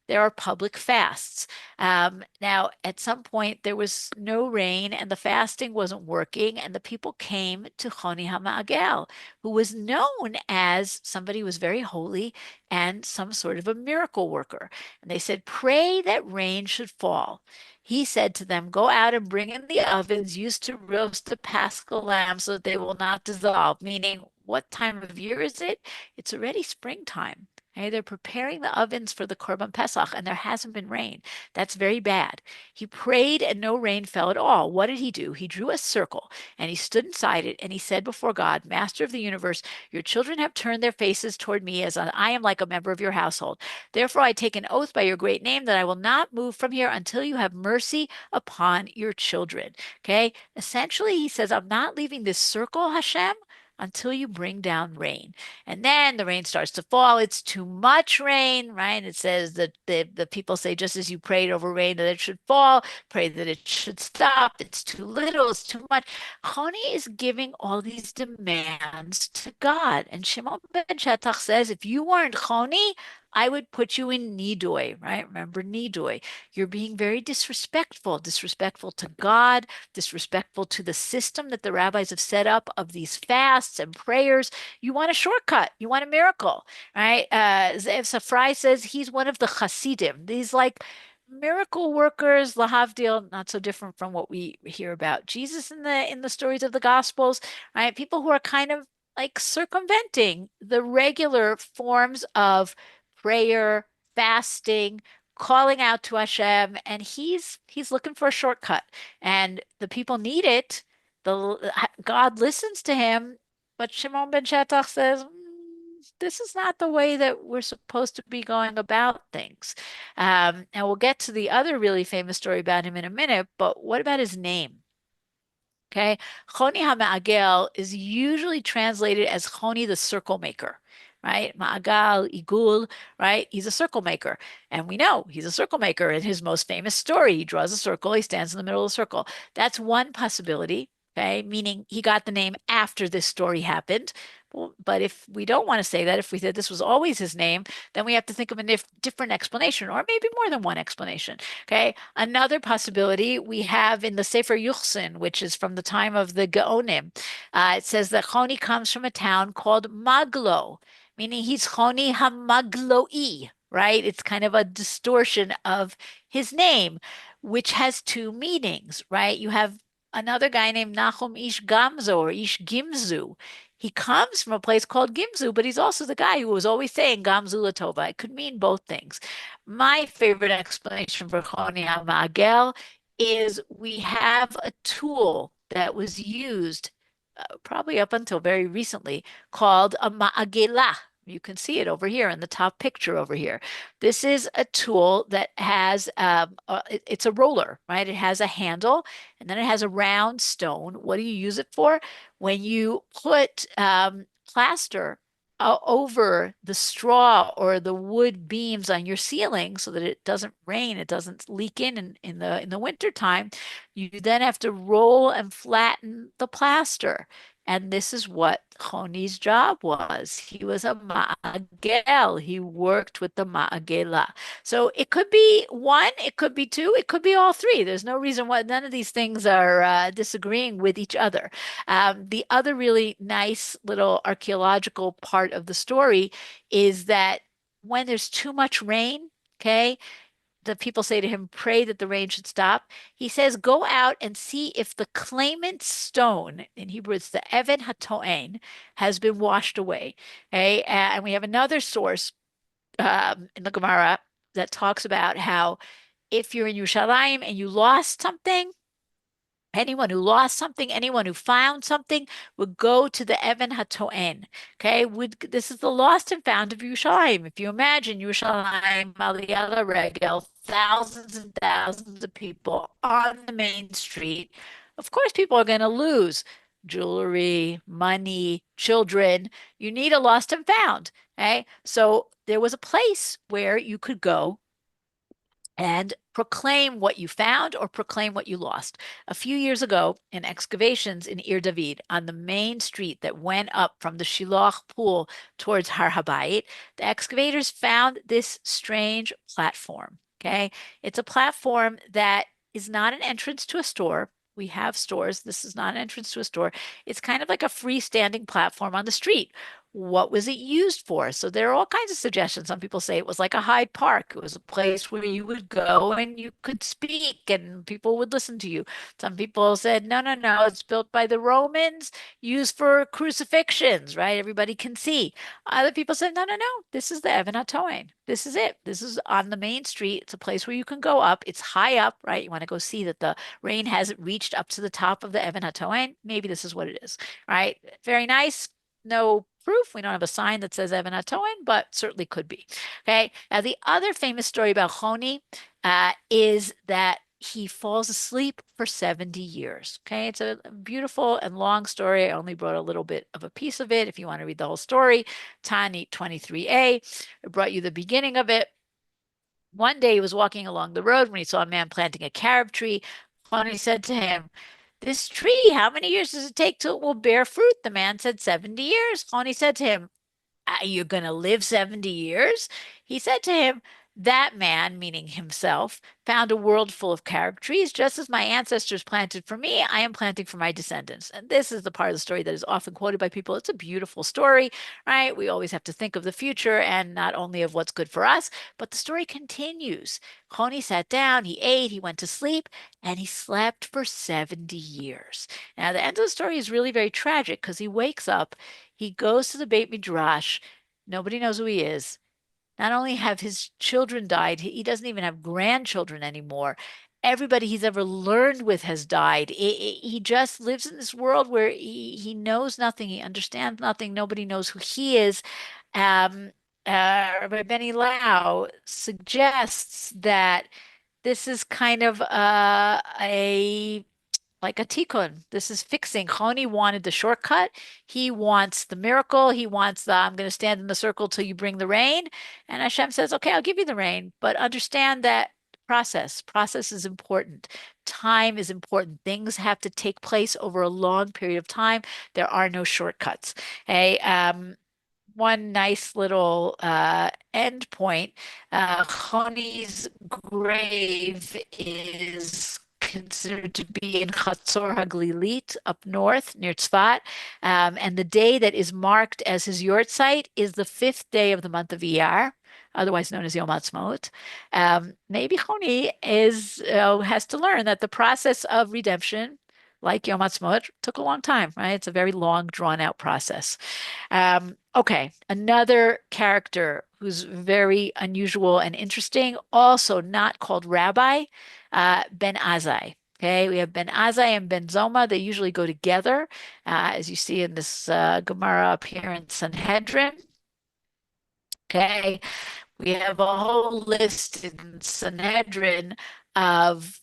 there are public fasts. Now, at some point, there was no rain and the fasting wasn't working, and the people came to Choni HaMa'agel, who was known as somebody who was very holy and some sort of a miracle worker. And they said, pray that rain should fall. He said to them, go out and bring in the ovens used to roast the Paschal lamb so that they will not dissolve, meaning, what time of year is it? It's already springtime. Okay, they're preparing the ovens for the Korban Pesach, and there hasn't been rain. That's very bad. He prayed, and no rain fell at all. What did he do? He drew a circle, and he stood inside it, and he said before God, Master of the universe, your children have turned their faces toward me as I am like a member of your household. Therefore, I take an oath by your great name that I will not move from here until you have mercy upon your children. Okay, essentially, he says, I'm not leaving this circle, Hashem, until you bring down rain. And then the rain starts to fall. It's too much rain, right? It says that the people say, just as you prayed over rain that it should fall, pray that it should stop. It's too little, it's too much. Choni is giving all these demands to God. And Shimon ben Shetach says, if you weren't Choni, I would put you in Nidoi, right? Remember Nidoi. You're being very disrespectful to God, disrespectful to the system that the rabbis have set up of these fasts and prayers. You want a shortcut. You want a miracle, right? Zev Safrai says he's one of the Hasidim. These like miracle workers, lahavdil, not so different from what we hear about Jesus in the stories of the Gospels, right? People who are kind of like circumventing the regular forms of prayer, fasting, calling out to Hashem, and he's looking for a shortcut. And the people need it. God listens to him, but Shimon ben Shetach says, this is not the way that we're supposed to be going about things. And we'll get to the other really famous story about him in a minute, but what about his name? Okay, Choni HaMa'agel is usually translated as Choni the circle maker, right? Ma'agal, Igul, right? He's a circle maker. And we know he's a circle maker. In his most famous story, he draws a circle, he stands in the middle of the circle. That's one possibility, okay? Meaning he got the name after this story happened. Well, but if we don't want to say that, if we said this was always his name, then we have to think of a different explanation, or maybe more than one explanation. Okay. Another possibility we have in the Sefer Yuchsin, which is from the time of the Gaonim. It says that Choni comes from a town called Maglo, meaning he's Choni Hamagloi, right? It's kind of a distortion of his name, which has two meanings, right? You have another guy named Nachum Ish Gamzo or Ish Gimzu. He comes from a place called Gimzu, but he's also the guy who was always saying Gamzu Latova. It could mean both things. My favorite explanation for Choni HaMa'agel is we have a tool that was used probably up until very recently called a ma'agela. You can see it over here in the top picture over here. This is a tool that has, it's a roller, right? It has a handle and then it has a round stone. What do you use it for? When you put plaster over the straw or the wood beams on your ceiling so that it doesn't rain, it doesn't leak in the winter time, you then have to roll and flatten the plaster. And this is what Choni's job was. He was a ma'agel. He worked with the ma'agela. So it could be one, it could be two, it could be all three. There's no reason why none of these things are disagreeing with each other. The other really nice little archaeological part of the story is that when there's too much rain, okay, the people say to him, pray that the rain should stop. He says, go out and see if the claimant stone, in Hebrew it's the Even HaToen, has been washed away. Okay? And we have another source in the Gemara that talks about how if you're in Yerushalayim and you lost something, anyone who lost something, anyone who found something would go to the Even HaToen. Okay, this is the lost and found of Yerushalayim. If you imagine Yerushalayim, Aliyah Regel, thousands and thousands of people on the main street, of course people are going to lose jewelry, money, children. You need a lost and found. Okay, so there was a place where you could go and proclaim what you found or proclaim what you lost. A few years ago, in excavations in Ir David, on the main street that went up from the Shiloh pool towards Har Habayit, the excavators found this strange platform. Okay, it's a platform that is not an entrance to a store. We have stores. This is not an entrance to a store. It's kind of like a freestanding platform on the street. What was it used for? So there are all kinds of suggestions. Some people say it was like a Hyde Park. It was a place where you would go and you could speak and people would listen to you. Some people said, no, no, no, it's built by the Romans, used for crucifixions, right? Everybody can see. Other people said, no, no, no, this is the Even HaToen. This is it. This is on the main street. It's a place where you can go up. It's high up, right? You want to go see that the rain hasn't reached up to the top of the Even HaToen. Maybe this is what it is, right? Very nice. No proof. We don't have a sign that says Even HaToen, but certainly could be. Okay. Now, the other famous story about Choni is that he falls asleep for 70 years. Okay. It's a beautiful and long story. I only brought a little bit of a piece of it. If you want to read the whole story, Tani 23a. I brought you the beginning of it. One day he was walking along the road when he saw a man planting a carob tree. Choni said to him, this tree, how many years does it take till it will bear fruit? The man said, 70 years. Choni said to him, are you going to live 70 years? He said to him, that man, meaning himself, found a world full of carob trees. Just as my ancestors planted for me, I am planting for my descendants. And this is the part of the story that is often quoted by people. It's a beautiful story, right? We always have to think of the future and not only of what's good for us, but the story continues. Choni sat down, he ate, he went to sleep, and he slept for 70 years. Now, the end of the story is really very tragic because he wakes up, he goes to the Beit Midrash. Nobody knows who he is. Not only have his children died, he doesn't even have grandchildren anymore. Everybody he's ever learned with has died. He just lives in this world where he knows nothing, he understands nothing, nobody knows who he is. Um, Rabbi Benny Lau suggests that this is kind of a like a tikkun. This is fixing. Choni wanted the shortcut. He wants the miracle. He wants the, I'm going to stand in the circle till you bring the rain. And Hashem says, okay, I'll give you the rain, but understand that process is important. Time is important. Things have to take place over a long period of time. There are no shortcuts. Okay. One nice little end point. Choni's grave is considered to be in Chatzor HaGlilit up north near Tzfat. And the day that is marked as his yort site is the fifth day of the month of Iyar, otherwise known as Yom Ha'atzmaut. Maybe Choni has to learn that the process of redemption like Yom Ha'atzmaut, took a long time, right? It's a very long, drawn out process. Okay, another character who's very unusual and interesting, also not called Rabbi, Ben Azai. Okay, we have Ben Azai and Ben Zoma. They usually go together, as you see in this Gemara up here in Sanhedrin. Okay, we have a whole list in Sanhedrin of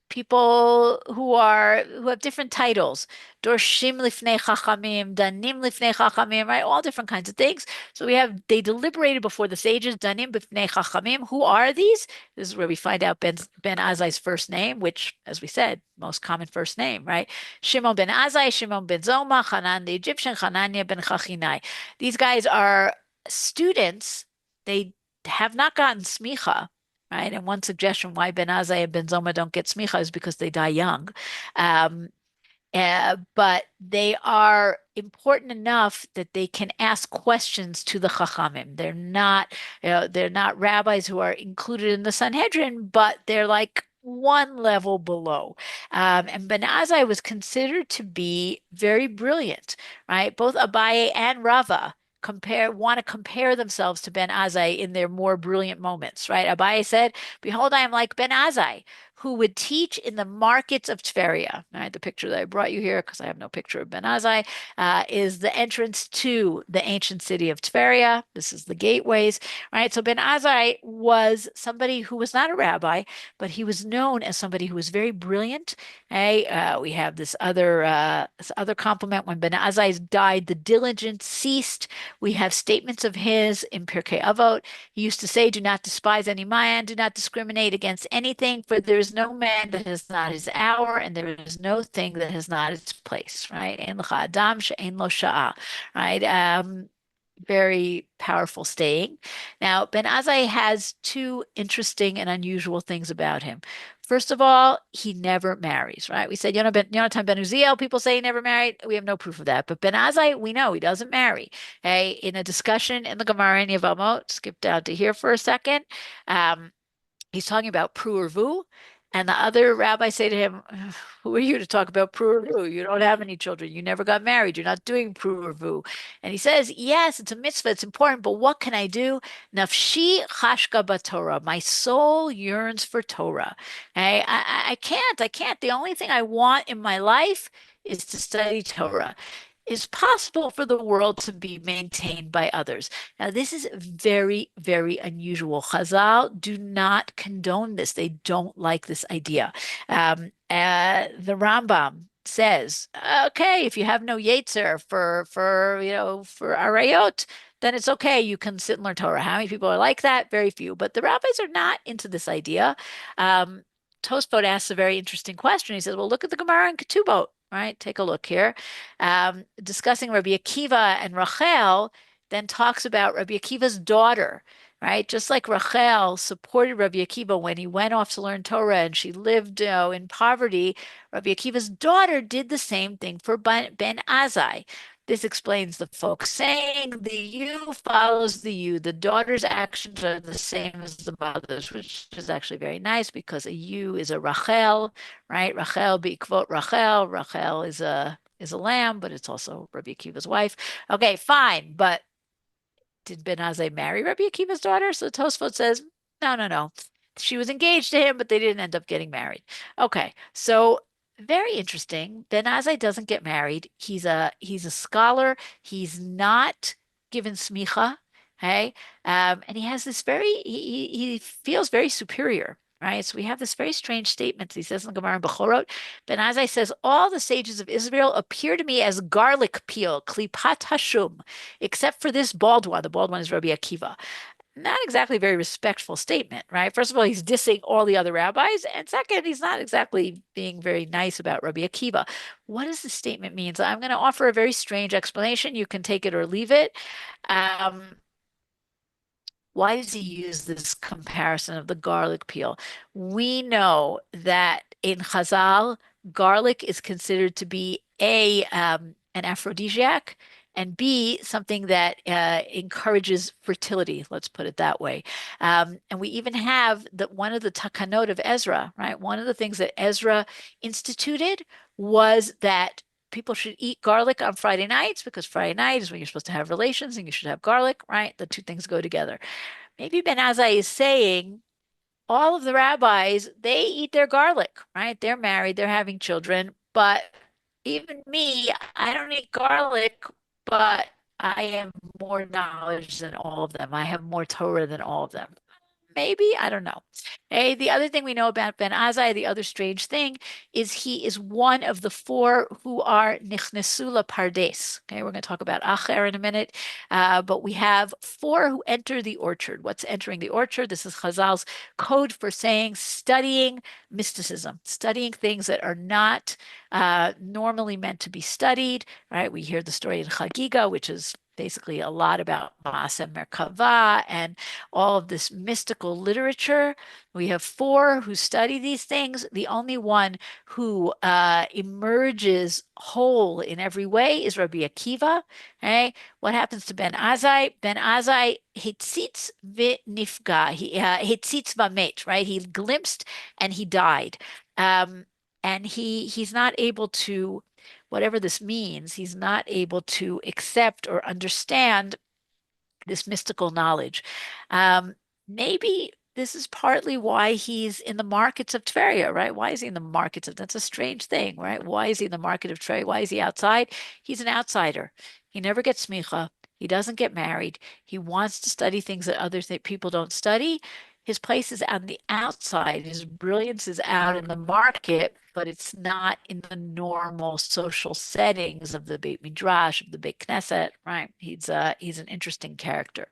people who have different titles. Dorshim lifnei chachamim, danim lifnei chachamim, right? All different kinds of things. So they deliberated before the sages, danim bifnei chachamim. Who are these? This is where we find out Ben Azai's first name, which, as we said, most common first name, right? Shimon ben Azai, Shimon ben Zoma, Hanan the Egyptian, Hananiah ben Chachinai. These guys are students. They have not gotten smicha, right? And one suggestion why Ben Azai and Ben Zoma don't get smicha is because they die young. Um, but they are important enough that they can ask questions to the Chachamim. They're not rabbis who are included in the Sanhedrin, but they're like one level below. And Ben Azai was considered to be very brilliant, right? Both Abaye and Rava want to compare themselves to Ben Azai in their more brilliant moments, right? Abaye said, "Behold, I am like Ben Azai, who would teach in the markets of Tveria." Right, the picture that I brought you here, because I have no picture of Ben Azai, is the entrance to the ancient city of Tveria. This is the gateways, right? So Ben Azai was somebody who was not a rabbi, but he was known as somebody who was very brilliant. Okay? We have this other compliment. When Ben Azai died, the diligence ceased. We have statements of his in Pirkei Avot. He used to say, "Do not despise any man, do not discriminate against anything, for there is no man that has not his hour, and there is no thing that has not its place." Right? Ein lecha adam she'ein lo sha'ah. Right? Very powerful saying. Now, Ben Azai has two interesting and unusual things about him. First of all, he never marries, right? We said Yonatan ben Uziel, people say he never married. We have no proof of that. But Ben Azai, we know he doesn't marry. Okay? In a discussion in the Gemara in Yevamot, skip down to here for a second. He's talking about Pru or Vu. And the other rabbis say to him, "Who are you to talk about Pru or Vu? You don't have any children. You never got married. You're not doing Pru or Vu." And he says, "Yes, it's a mitzvah. It's important, but what can I do? Nafshi chashka baTorah. My soul yearns for Torah. I can't. I can't. The only thing I want in my life is to study Torah. Is possible for the world to be maintained by others." Now, this is very, very unusual. Chazal do not condone this. They don't like this idea. The Rambam says, okay, if you have no yetzer for arayot, then it's okay. You can sit and learn Torah. How many people are like that? Very few. But the rabbis are not into this idea. Tosfot asks a very interesting question. He says, well, look at the Gemara in Ketubot, right? Take a look here. Discussing Rabbi Akiva and Rachel, then talks about Rabbi Akiva's daughter, right? Just like Rachel supported Rabbi Akiva when he went off to learn Torah and she lived, in poverty, Rabbi Akiva's daughter did the same thing for Ben Azai. This explains the folk saying, "The you follows the you." The daughter's actions are the same as the mother's, which is actually very nice because a you is a Rachel, right? Rachel quote Rachel. Rachel is a lamb, but it's also Rabbi Akiva's wife. Okay, fine, but did Ben Azai marry Rabbi Akiva's daughter? So Tosfot says, no, no, no. She was engaged to him, but they didn't end up getting married. Okay, so very interesting. Ben Azai doesn't get married. He's a scholar. He's not given smicha. Okay, and he has this he feels very superior. Right, so we have this very strange statement. He says in the Gemara in Bechorot, Ben Azai says, "All the sages of Israel appear to me as garlic peel, klipat hashum, except for this bald one." The bald one is Rabbi Akiva. Not exactly a very respectful statement, right? First of all, he's dissing all the other rabbis, and second, he's not exactly being very nice about Rabbi Akiva. What does this statement mean? So I'm going to offer a very strange explanation. You can take it or leave it. Um, why does he use this comparison of the garlic peel? We know that in Chazal, garlic is considered to be an aphrodisiac, and B, something that encourages fertility, let's put it that way. And we even have one of the takanot of Ezra, right? One of the things that Ezra instituted was that people should eat garlic on Friday nights because Friday night is when you're supposed to have relations and you should have garlic, right? The two things go together. Maybe Ben Azai is saying all of the rabbis, they eat their garlic, right? They're married, they're having children, but even me, I don't eat garlic, but I have more knowledge than all of them. I have more Torah than all of them. Maybe, I don't know. Hey, the other thing we know about Ben Azai, the other strange thing, is he is one of the four who are nichnesu pardes. Okay, we're going to talk about Acher in a minute, but we have four who enter the orchard. What's entering the orchard? This is Chazal's code for saying studying mysticism, studying things that are not normally meant to be studied, right? We hear the story in Chagiga, which is basically a lot about Maaseh Merkava and all of this mystical literature. We have four who study these things. The only one who emerges whole in every way is Rabbi Akiva. Okay? What happens to Ben Azai? Ben Azai hitzitz v'nifga. He hitzitz v'met, right? He glimpsed and he died. And he's not able to, whatever this means, he's not able to accept or understand this mystical knowledge. Maybe this is partly why he's in the markets of Tveria, right? Why is he in the markets of, that's a strange thing, right? Why is he in the market of Tveria? Why is he outside? He's an outsider. He never gets smicha. He doesn't get married. He wants to study things that people don't study. His place is on the outside. His brilliance is out in the market, but it's not in the normal social settings of the Beit Midrash, of the Beit Knesset, right? He's an interesting character.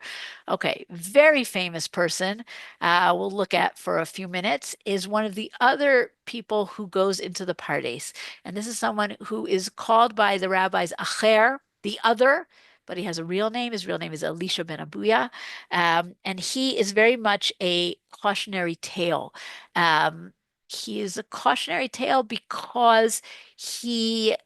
Okay, very famous person we'll look at for a few minutes is one of the other people who goes into the Pardes. And this is someone who is called by the rabbis Acher, the other, but he has a real name. His real name is Elisha ben Abuya. And he is very much a cautionary tale. He is a cautionary tale because he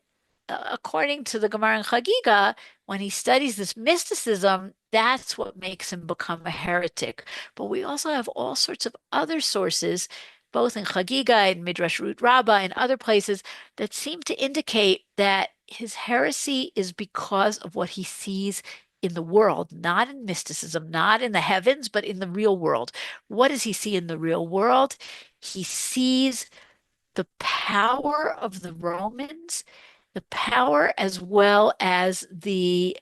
according to the Gemara in Chagiga, when he studies this mysticism, that's what makes him become a heretic. But we also have all sorts of other sources, both in Chagiga and Midrash Root Rabbah and other places, that seem to indicate that his heresy is because of what he sees in the world, not in mysticism, not in the heavens, but in the real world. What does he see in the real world? He sees the power of the Romans, the power as well as the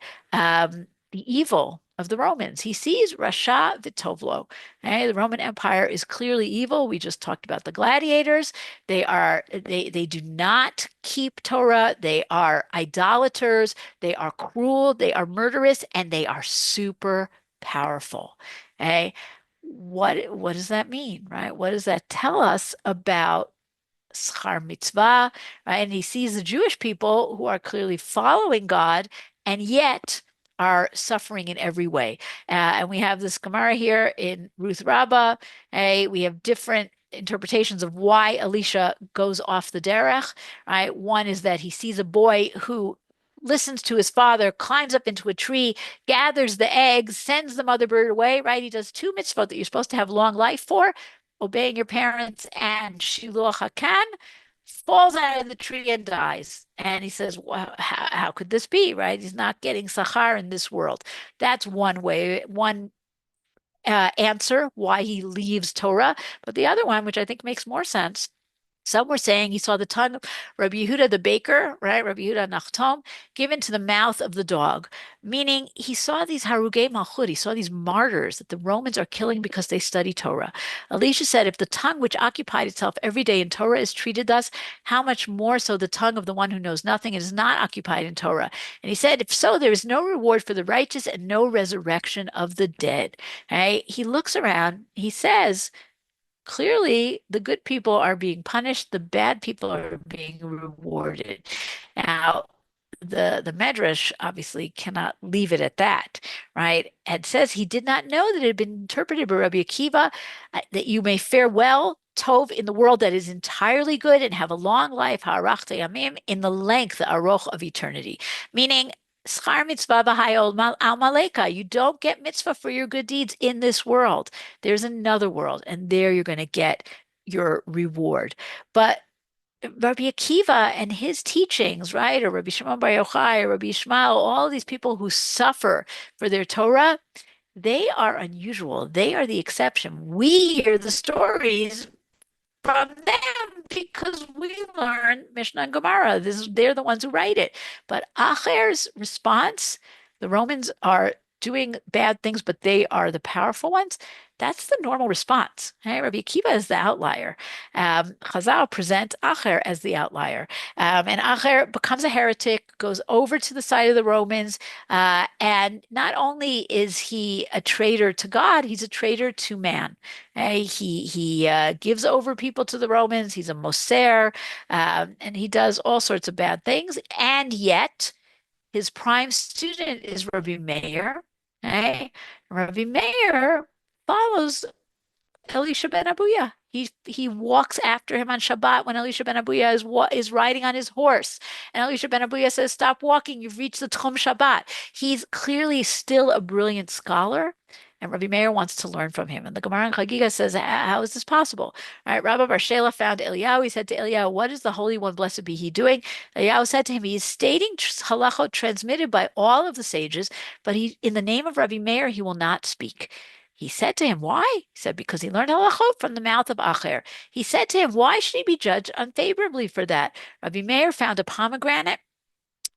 evil of the Romans. He sees Rasha Vitovlo. Okay? The Roman Empire is clearly evil. We just talked about the gladiators. They do not keep Torah. They are idolaters. They are cruel. They are murderous, and they are super powerful. Okay? What does that mean, right? What does that tell us about schar mitzvah, right? And he sees the Jewish people who are clearly following God and yet are suffering in every way. And we have this Gemara here in Ruth Rabbah. We have different interpretations of why Elisha goes off the derech, right? One is that he sees a boy who listens to his father, climbs up into a tree, gathers the eggs, sends the mother bird away, right? He does two mitzvot that you're supposed to have long life for, obeying your parents and shiluach hakan, falls out of the tree and dies. And he says, well, how could this be, right? He's not getting sachar in this world. That's one way, one answer why he leaves Torah. But the other one, which I think makes more sense, some were saying he saw the tongue of Rabbi Yehuda the baker, right? Rabbi Yehuda Nachtom, given to the mouth of the dog, meaning he saw these Harugei Malchut, he saw these martyrs that the Romans are killing because they study Torah. Elisha said, if the tongue which occupied itself every day in Torah is treated thus, how much more so the tongue of the one who knows nothing and is not occupied in Torah? And he said, if so, there is no reward for the righteous and no resurrection of the dead. Right? He looks around, he says, clearly the good people are being punished, the bad people are being rewarded. Now, the Medrash obviously cannot leave it at that, right? And says he did not know that it had been interpreted by Rabbi Akiva that you may fare well, tov, in the world that is entirely good and have a long life, ha'arach yamim, in the length, the aroch of eternity. Meaning, schar mitzvah b'hayol al maleka. You don't get mitzvah for your good deeds in this world. There's another world, and there you're going to get your reward. But Rabbi Akiva and his teachings, right, or Rabbi Shimon Bar Yochai, or Rabbi Ishmael, all these people who suffer for their Torah, they are unusual. They are the exception. We hear the stories from them because we learn Mishnah and Gemara. They're the ones who write it. But Acher's response, the Romans are doing bad things, but they are the powerful ones. That's the normal response. Right? Rabbi Akiva is the outlier. Chazal present Acher as the outlier. And Acher becomes a heretic, goes over to the side of the Romans. And not only is he a traitor to God, he's a traitor to man. He gives over people to the Romans. He's a moser, and he does all sorts of bad things. And yet, his prime student is Rabbi Meir. Okay? Rabbi Meir follows Elisha ben Abuya. He walks after him on Shabbat when Elisha ben Abuya is riding on his horse. And Elisha ben Abuya says, "Stop walking. You've reached the Tchum Shabbat." He's clearly still a brilliant scholar. And Rabbi Meir wants to learn from him. And the Gemara in Chagiga says, how is this possible? All right, Rabbi Bar Shela found Eliyahu. He said to Eliyahu, "What is the Holy One, blessed be he, doing?" Eliyahu said to him, "He is stating halachot transmitted by all of the sages, but in the name of Rabbi Meir, he will not speak." He said to him, "Why?" He said, "Because he learned halachot from the mouth of Acher." He said to him, "Why should he be judged unfavorably for that?" Rabbi Meir found a pomegranate,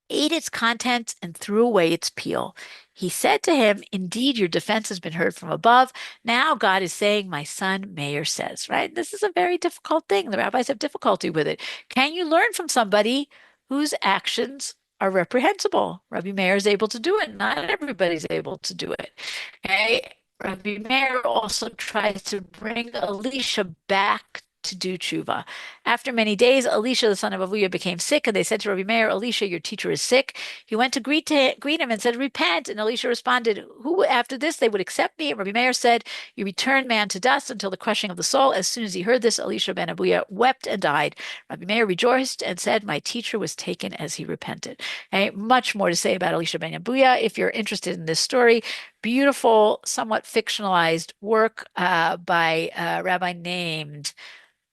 ate its contents, and threw away its peel. He said to him, "Indeed, your defense has been heard from above. Now God is saying, my son Meir says," right? This is a very difficult thing. The rabbis have difficulty with it. Can you learn from somebody whose actions are reprehensible? Rabbi Meir is able to do it. Not everybody's able to do it. Okay? Rabbi Meir also tries to bring Elisha back to do tshuva. After many days, Elisha, the son of Avuya, became sick, and they said to Rabbi Meir, "Elisha, your teacher is sick." He went to greet him and said, "Repent." And Elisha responded, "Who after this they would accept me?" And Rabbi Meir said, "You return man to dust until the crushing of the soul." As soon as he heard this, Elisha ben Abuya wept and died. Rabbi Meir rejoiced and said, "My teacher was taken as he repented." Okay, much more to say about Elisha ben Abuya. If you're interested in this story, beautiful, somewhat fictionalized work by a rabbi named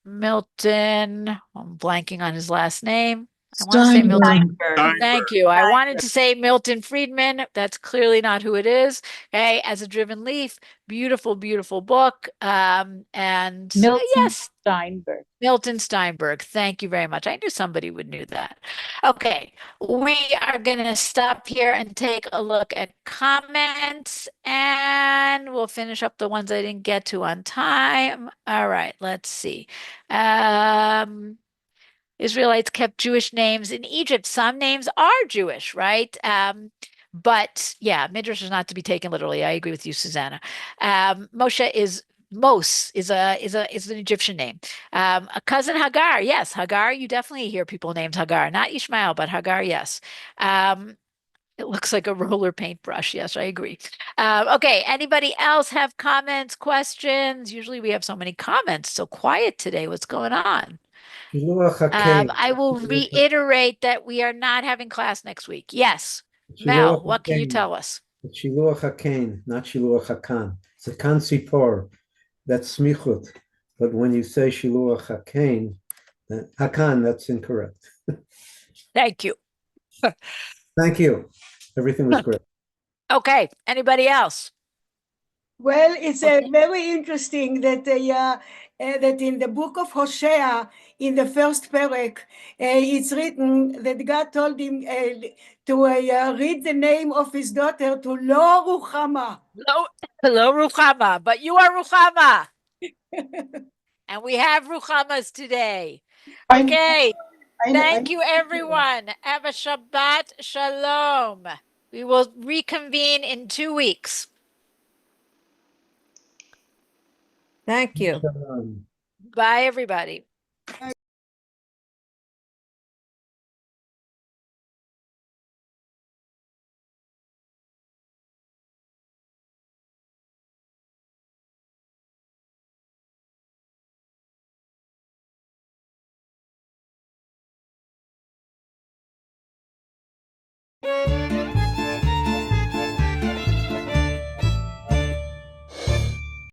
Milton. I'm blanking on his last name. I want to say Milton. Steinberg. Thank you. I wanted to say Milton Friedman. That's clearly not who it is. Okay, As a Driven Leaf, beautiful, beautiful book. And Milton yes, Steinberg. Milton Steinberg. Thank you very much. I knew somebody would knew that. Okay, we are going to stop here and take a look at comments, and we'll finish up the ones I didn't get to on time. All right, let's see. Um, Israelites kept Jewish names in Egypt. Some names are Jewish, right? But yeah, Midrash is not to be taken literally. I agree with you, Susanna. Moshe is Mos is an Egyptian name. A cousin Hagar, yes, Hagar. You definitely hear people named Hagar, not Ishmael, but Hagar, yes. It looks like a roller paintbrush. Yes, I agree. Okay, anybody else have comments, questions? Usually we have so many comments. So quiet today. What's going on? I will reiterate that we are not having class next week. Yes. Mel, what can you tell us? Shiluach HaKain, not Shiluach HaKan. It's a kan sipor. That's smichut. But when you say Shiluach HaKain, HaKan, that's incorrect. Thank you. Thank you. Everything was great. Okay. Anybody else? Well, it's very interesting that that in the book of Hosea, in the first parak, it's written that God told him to read the name of his daughter to Lo Ruchama. Hello, Ruchama, but you are Ruchama. And we have Ruchamas today. Okay. Thank you, everyone. Have a Shabbat Shalom. We will reconvene in 2 weeks. Thank you. Bye, everybody.